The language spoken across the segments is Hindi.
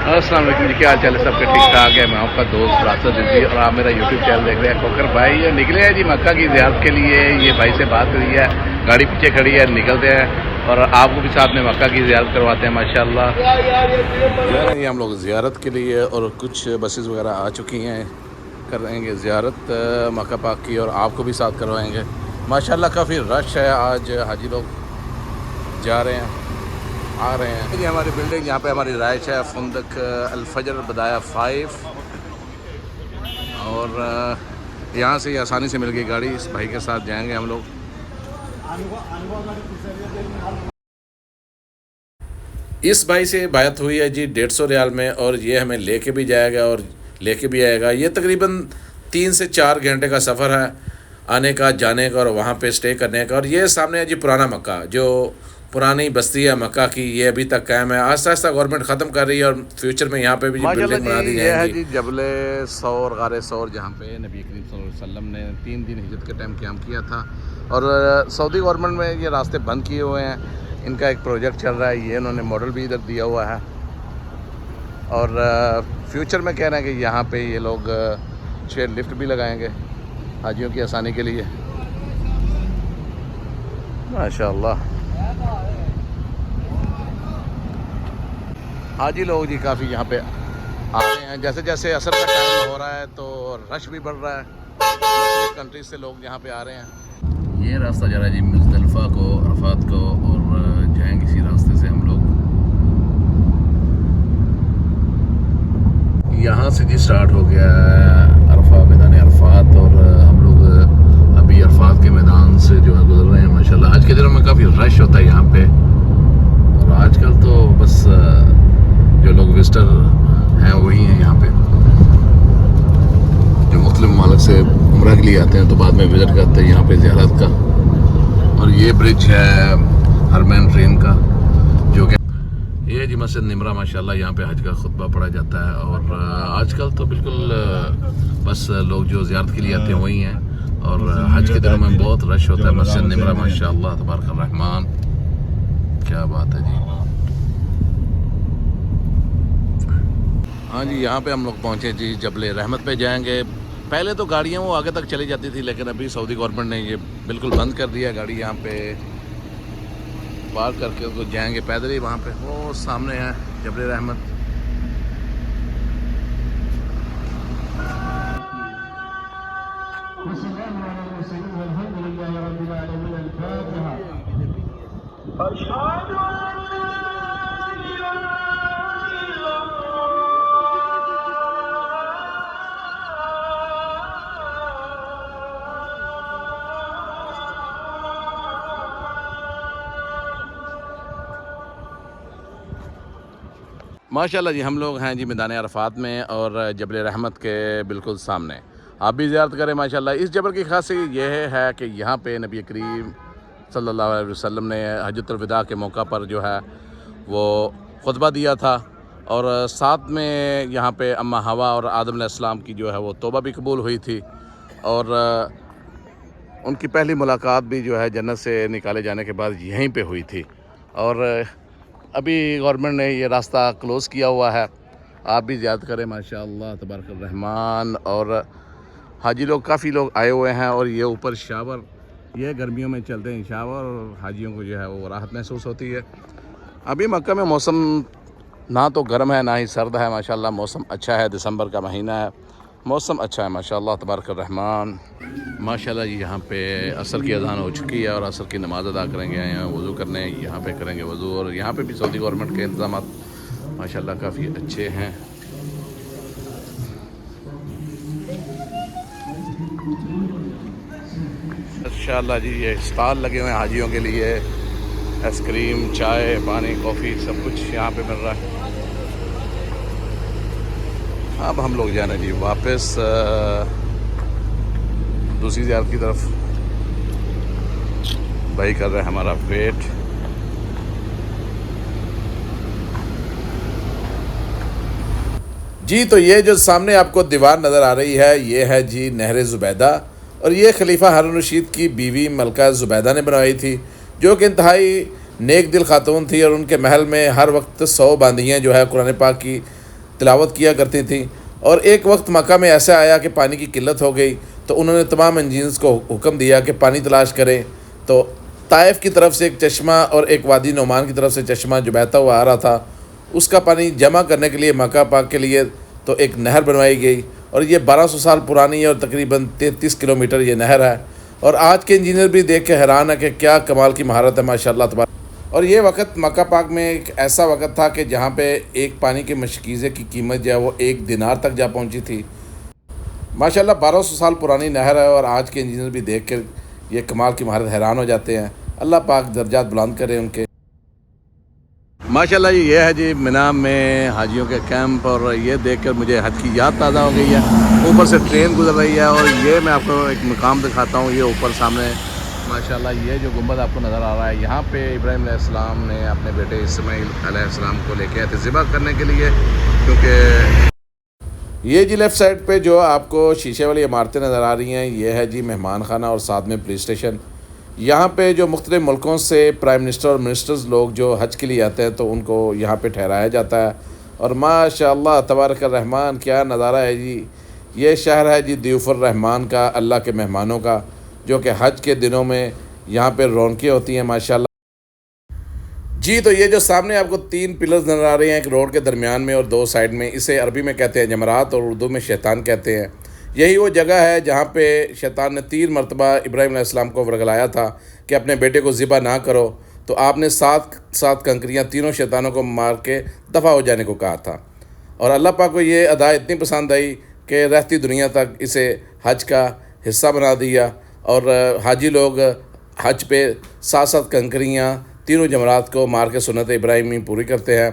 अस्सलाम वालेकुम जी, क्या हाल चाल है सबके? ठीक ठाक है। मैं आपका दोस्त रासद जी और आप मेरा यूट्यूब चैनल देख रहे हैं। कोकर भाई ये निकले हैं जी मक्का की ज़ियारत के लिए। ये भाई से बात करी है, गाड़ी पीछे खड़ी है, निकलते हैं और आपको भी साथ में मक्का की ज़ियारत करवाते हैं माशाल्लाह। जा रहे हैं हम लोग ज़ियारत के लिए और कुछ बसेस वगैरह आ चुकी हैं, करेंगे ज़ियारत मक्का पाक की और आपको भी साथ करवाएँगे माशाल्लाह। काफ़ी रश है आज, हाजी लोग जा रहे हैं आ रहे हैं। ये हमारी बिल्डिंग, यहाँ पे हमारी राइश है फुंदक अल-फजर बदाया 5 और यहाँ से आसानी से मिल गई गाड़ी। इस भाई के साथ जाएंगे हम लोग। इस भाई से बात हुई है जी 150 रियाल में और ये हमें लेके भी जाएगा और लेके भी आएगा। ये तकरीबन 3 से 4 घंटे का सफ़र है आने का, जाने का और वहाँ पे स्टे करने का। और ये सामने है जी पुराना मक्का, जो पुरानी बस्ती है मक्का की, ये अभी तक कायम है। आहिस्ता आहिस्ता गवर्नमेंट ख़त्म कर रही है और फ्यूचर में यहाँ पे भी बिल्डिंग बना दी जाएगी। ये है जी जबले सौर, गारे सौर, जहाँ पे नबी करीम सल्लल्लाहु अलैहि वसल्लम ने 3 दिन हिजरत के टाइम क़याम किया था। और सऊदी गवर्नमेंट में ये रास्ते बंद किए हुए हैं। इनका एक प्रोजेक्ट चल रहा है, ये इन्होंने मॉडल भी इधर दिया हुआ है और फ्यूचर में कह रहे हैं कि यहाँ पर ये लोग 6 लिफ्ट भी लगाएँगे हाजियों की आसानी के लिए माशाअल्लाह। हाजी लोग जी काफ़ी यहाँ पे आ रहे हैं। जैसे जैसे असर का टाइम हो रहा है तो रश भी बढ़ रहा है, मुख्तलिफ कंट्रीज से लोग यहाँ पे आ रहे हैं। ये रास्ता जा रहा है जी मुज़दलिफ़ा को, अरफात को, और जाएंगे इसी रास्ते से हम लोग। यहाँ से जी स्टार्ट हो गया अरफा, मैदान अरफात, और हम लोग अभी अरफात के मैदान से जो है गुजर रहे हैं माशाल्लाह। आज के दिनों में काफ़ी रश होता है यहाँ पे और आजकल तो बस जो लोग विजिटर हैं वही हैं यहाँ पे, जो मुख्तलिफ ममालिक से उम्रा के लिए आते हैं तो बाद में विज़िट करते हैं यहाँ पे ज़ियारत का। और ये ब्रिज है हरमैन ट्रेन का, जो कि ये जी मस्जिद निमरा माशाल्लाह, यहाँ पे हज का खुतबा पढ़ा जाता है। और आजकल तो बिल्कुल बस लोग जो ज़ियारत के लिए आते हैं वही हैं और हज के दिनों में बहुत रश होता है मस्जिद निमरा माशाल्लाह तबारक रहमान, क्या बात है जी। हाँ जी, यहाँ पे हम लोग पहुँचे जी, जबले रहमत पे जाएंगे। पहले तो गाड़ियाँ वो आगे तक चली जाती थी, लेकिन अभी सऊदी गवर्नमेंट ने ये बिल्कुल बंद कर दिया है। गाड़ी यहाँ पे पार्क करके उसको जाएंगे पैदल ही। वहाँ पे वो सामने है जबले रहमत। माशाल्लाह जी, हम लोग हैं जी मैदान अरफात में और जबल रहमत के बिल्कुल सामने। आप भी ज़ियारत करें माशाल्लाह। इस जबल की खासियत यह है कि यहाँ पे नबी करीम सल्लल्लाहु अलैहि वसल्लम ने हज्जतुल विदा के मौका पर जो है वो खुतबा दिया था और साथ में यहाँ पे अम्मा हवा और आदम अलैहिस्सलाम की जो है वो तौबा भी कबूल हुई थी और उनकी पहली मुलाकात भी जो है जन्नत से निकाले जाने के बाद यहीं पे हुई थी। और अभी गवर्नमेंट ने ये रास्ता क्लोज़ किया हुआ है। आप भी ज़ियारत करें माशाअल्लाह तबारक रहमान। और हाजी लोग काफ़ी लोग आए हुए हैं और ये ऊपर शावर, ये गर्मियों में चलते हैं शावर और हाजियों को जो है वो राहत महसूस होती है। अभी मक्का में मौसम ना तो गर्म है ना ही सर्द है माशाअल्लाह, मौसम अच्छा है। दिसंबर का महीना है, मौसम अच्छा है माशाअल्लाह तबारक रहमान। माशाल्लाह जी, यहाँ पे असर की अज़ान हो चुकी है और असर की नमाज़ अदा करेंगे, यहाँ वज़ू करने यहाँ पे करेंगे वज़ू। और यहाँ पे भी सऊदी गवर्नमेंट के इंतज़ाम माशाल्लाह काफ़ी अच्छे हैं। माशाल्लाह जी, ये स्टॉल लगे हुए हैं हाजियों के लिए, आइसक्रीम, चाय, पानी, कॉफ़ी सब कुछ यहाँ पे मिल रहा है। अब हम लोग जा रहे हैं जी वापस दूसरी ज़ियारत की तरफ। भाई कर रहे हैं हमारा वेट। जी तो ये जो सामने आपको दीवार नज़र आ रही है, ये है जी नहर ज़ुबैदा और ये खलीफा हारून रशीद की बीवी मलका ज़ुबैदा ने बनवाई थी, जो कि इंतहाई नेक दिल खातून थी और उनके महल में हर वक्त 100 बांदियाँ जो है कुरान पाक की तिलावत किया करती थी। और एक वक्त मक्का में ऐसा आया कि पानी की किल्लत हो गई, तो उन्होंने तमाम इंजीनियर्स को हुक्म दिया कि पानी तलाश करें। तो ताइफ की तरफ से एक चश्मा और एक वादी नोमान की तरफ से चश्मा जो बहता हुआ आ रहा था, उसका पानी जमा करने के लिए मक्का पाक के लिए तो एक नहर बनवाई गई। और ये 1200 साल पुरानी है और तकरीबन 33 किलोमीटर ये नहर है। और आज के इंजीनियर भी देख के हैरान है कि क्या कमाल की महारत है माशाल्लाह तबारक। और ये वक्त मक्का पाक में एक ऐसा वक्त था कि जहाँ पे एक पानी के मशकीज़े की कीमत जो है वो 1 दिनार तक जा पहुँची थी। माशाल्लाह 1200 साल पुरानी नहर है और आज के इंजीनियर भी देख कर ये कमाल की महारत हैरान हो जाते हैं। अल्लाह पाक दर्जात बुलंद करे उनके। माशाल्लाह ये है जी मिना में हाजियों के कैंप, और ये देखकर मुझे हज की याद ताज़ा हो गई है। ऊपर से ट्रेन गुजर रही है और ये मैं आपको एक मकाम दिखाता हूँ। ये ऊपर सामने माशाल्लाह ये जो गुंबद आपको नज़र आ रहा है, यहाँ पे इब्राहीम अलैहिस्सलाम ने अपने बेटे इस्माईल अलैहिस्सलाम को लेके आए थे ज़िबा करने के लिए। क्योंकि ये जी लेफ़्ट साइड पे जो आपको शीशे वाली इमारतें नज़र आ रही हैं, ये है जी मेहमान खाना और साथ में पुलिस स्टेशन। यहाँ पे जो मुख्तलिफ़ मुल्कों से प्राइम मिनिस्टर और मिनिस्टर्स लोग जो हज के लिए आते हैं तो उनको यहाँ पे ठहराया जाता है। और माशाअल्लाह तबारक रहमान क्या नज़ारा है जी। ये शहर है जी दयूफ़ुर रहमान का, अल्लाह के मेहमानों का, जो कि हज के दिनों में यहाँ पे रौनकें होती हैं माशाअल्लाह जी। तो ये जो सामने आपको 3 पिलर्स नज़र आ रहे हैं, एक रोड के दरमियान में और 2 साइड में, इसे अरबी में कहते हैं जमरात और उर्दू में शैतान कहते हैं। यही वो जगह है जहाँ पे शैतान ने 3 मरतबा इब्राहीम अलैहिस्सलाम को वर्गलाया था कि अपने बेटे को ज़िबा ना करो। तो आपने 7 कंकरियाँ तीनों शैतानों को मार के दफ़ा हो जाने को कहा था। और अल्लाह पाक को ये अदा इतनी पसंद आई कि रहती दुनिया तक इसे हज का हिस्सा बना दिया। और हाजी लोग हज पे 7 कंकरियाँ तीनों जमरात को मार के सुन्नत इब्राहिमी पूरी करते हैं।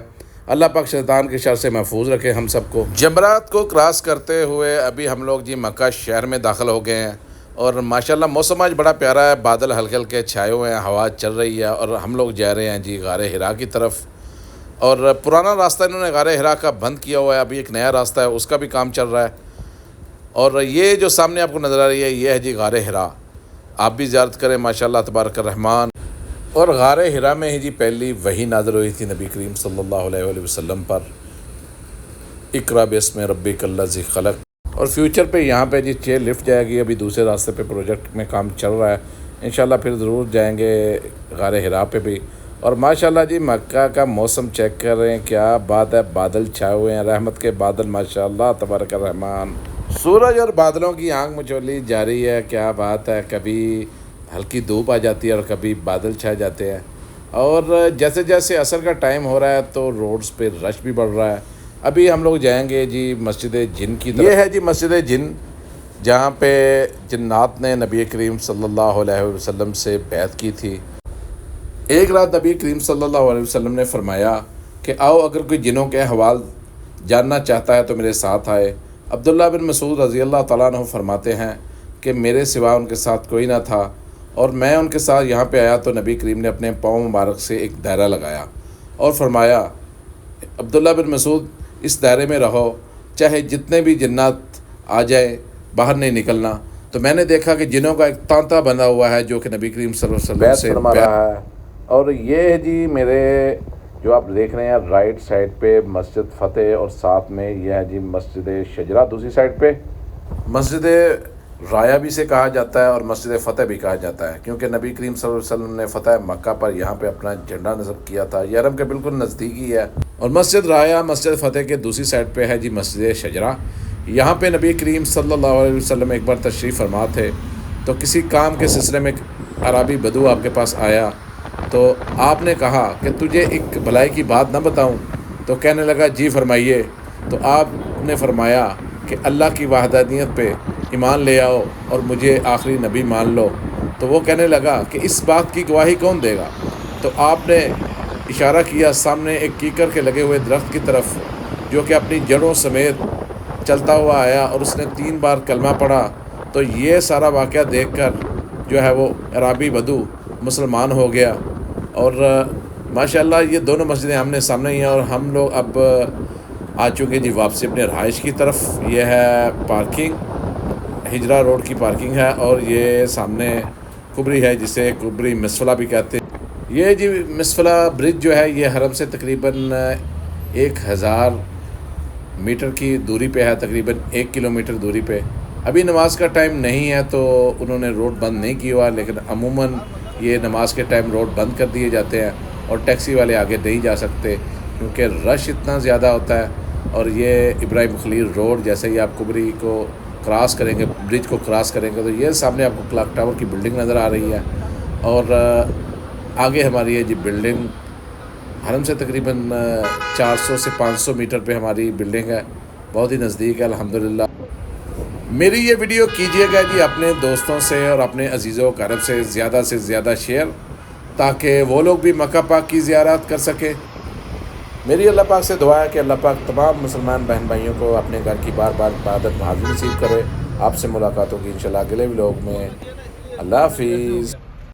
अल्लाह पाक शैतान के शर से महफूज रखे हम सबको। जमरात को क्रॉस करते हुए अभी हम लोग जी मक्का शहर में दाखिल हो गए हैं। और माशाल्लाह मौसम आज बड़ा प्यारा है, बादल हल्के हल्के छाए हुए हैं, हवा चल रही है और हम लोग जा रहे हैं जी गारे हिरा की तरफ। और पुराना रास्ता इन्होंने गारे हिरा का बंद किया हुआ है, अभी एक नया रास्ता है उसका भी काम चल रहा है। और ये जो सामने आपको नज़र आ रही है ये है जी गारे हिरा, आप भी ज़ियारत करें माशाल्लाह तबारक रहमान। और गारे हिरा में ही जी पहली वही नाज़िल हुई थी नबी करीम सल्लल्लाहु अलैहि वसल्लम पर, इक़रा बिस्मि रब्बिकल्लज़ी खलक़। और फ्यूचर पे यहाँ पे जी चेयर लिफ्ट जाएगी, अभी दूसरे रास्ते पे प्रोजेक्ट में काम चल रहा है, इंशाल्लाह फिर ज़रूर जाएंगे गारे हिरा पे भी। और माशाल्लाह जी मक्का का मौसम चेक कर रहे हैं, क्या बात है, बादल छाए हुए हैं, रहमत के बादल माशाल्लाह तबारक रहमान। सूरज और बादलों की आंख मचोली जारी है, क्या बात है, कभी हल्की धूप आ जाती है और कभी बादल छा जाते हैं। और जैसे जैसे असर का टाइम हो रहा है तो रोड्स पे रश भी बढ़ रहा है। अभी हम लोग जाएंगे जी मस्जिद जिन की तरफ। ये है जी मस्जिद जिन, जहाँ पे जिन्नात ने नबी करीम सल्लल्लाहु अलैहि वसल्लम से बैत की थी। एक रात नबी करीम सल्लल्लाहु अलैहि वसल्लम ने फरमाया कि आओ अगर कोई जिनों के हवाल जानना चाहता है तो मेरे साथ आए। अब्दुल्ला बिन मसूद रज़ी अल्लाह तआला अन्हु फरमाते हैं कि मेरे सिवा उनके साथ कोई ना था और मैं उनके साथ यहाँ पे आया तो नबी करीम ने अपने पाँव मुबारक से एक दायरा लगाया और फरमाया, अब्दुल्ला बिन मसूद इस दायरे में रहो, चाहे जितने भी जिन्नात आ जाए बाहर नहीं निकलना। तो मैंने देखा कि जिनों का एक तांता बना हुआ है जो कि नबी करीम सल्लल्लाहु अलैहि वसल्लम से फरमा रहा है। और ये है जी मेरे जो आप देख रहे हैं राइट साइड पे मस्जिद फ़तेह, और साथ में यह है जी मस्जिद शजरा दूसरी साइड पे। मस्जिद राया भी से कहा जाता है और मस्जिद फ़तेह भी कहा जाता है, क्योंकि नबी करीम सल्लल्लाहु अलैहि वसल्लम ने फ़तेह मक्का पर यहाँ पे अपना झंडा नस्ब किया था। ये हरम के बिल्कुल नज़दीक ही है। और मस्जिद राया मस्जिद फ़तेह के दूसरी साइड पे है जी मस्जिद शजरा। यहाँ पे नबी करीम सल्लल्लाहु अलैहि वसल्लम एक बार तशरीफ़ फरमा थे, तो किसी काम के सिलसिले में अरबी बदू आपके पास आया, तो आपने कहा कि तुझे एक भलाई की बात ना बताऊँ? तो कहने लगा जी फरमाइए। तो आपने फरमाया कि अल्लाह की वहदानियत पे ईमान ले आओ और मुझे आखिरी नबी मान लो। तो वो कहने लगा कि इस बात की गवाही कौन देगा? तो आपने इशारा किया सामने एक कीकर के लगे हुए दरख्त की तरफ, जो कि अपनी जड़ों समेत चलता हुआ आया और उसने 3 बार कलमा पढ़ा। तो ये सारा वाक़या देखकर जो है वो अरबी बदू मुसलमान हो गया। और माशाल्लाह ये दोनों मस्जिदें आमने सामने ही हैं। और हम लोग अब आ चुके जी वापसी अपने रहाइश की तरफ। ये है पार्किंग, हिजरा रोड की पार्किंग है, और ये सामने कुबरी है जिसे कुबरी मिसफला भी कहते हैं। ये जी मिसफला ब्रिज जो है ये हरम से तकरीबन 1000 मीटर की दूरी पे है, तकरीबन 1 किलोमीटर दूरी पे। अभी नमाज का टाइम नहीं है तो उन्होंने रोड बंद नहीं किया हुआ, लेकिन अमूमन ये नमाज के टाइम रोड बंद कर दिए जाते हैं और टैक्सी वाले आगे नहीं जा सकते क्योंकि रश इतना ज़्यादा होता है। और ये इब्राहिम खलील रोड, जैसे ही आप कुबरी को क्रॉस करेंगे, ब्रिज को क्रॉस करेंगे, तो ये सामने आपको क्लॉक टावर की बिल्डिंग नज़र आ रही है। और आगे हमारी ये जी बिल्डिंग हरम से तकरीबन 400 से 500 मीटर पे हमारी बिल्डिंग है, बहुत ही नज़दीक है अल्हम्दुलिल्लाह। मेरी ये वीडियो कीजिएगा जी अपने दोस्तों से और अपने अजीज़ों अरब से ज़्यादा शेयर, ताकि वो लोग भी मक्का पाक की ज़ियारत कर सकें। मेरी अल्लाह पाक से दुआ है कि अल्लाह पाक तमाम मुसलमान बहन भाइयों को अपने घर की बार बार इबादत हाज़िर नसीब करे। आपसे मुलाकात होगी इंशाल्लाह अगले व्लॉग में। अल्लाह हाफिज़।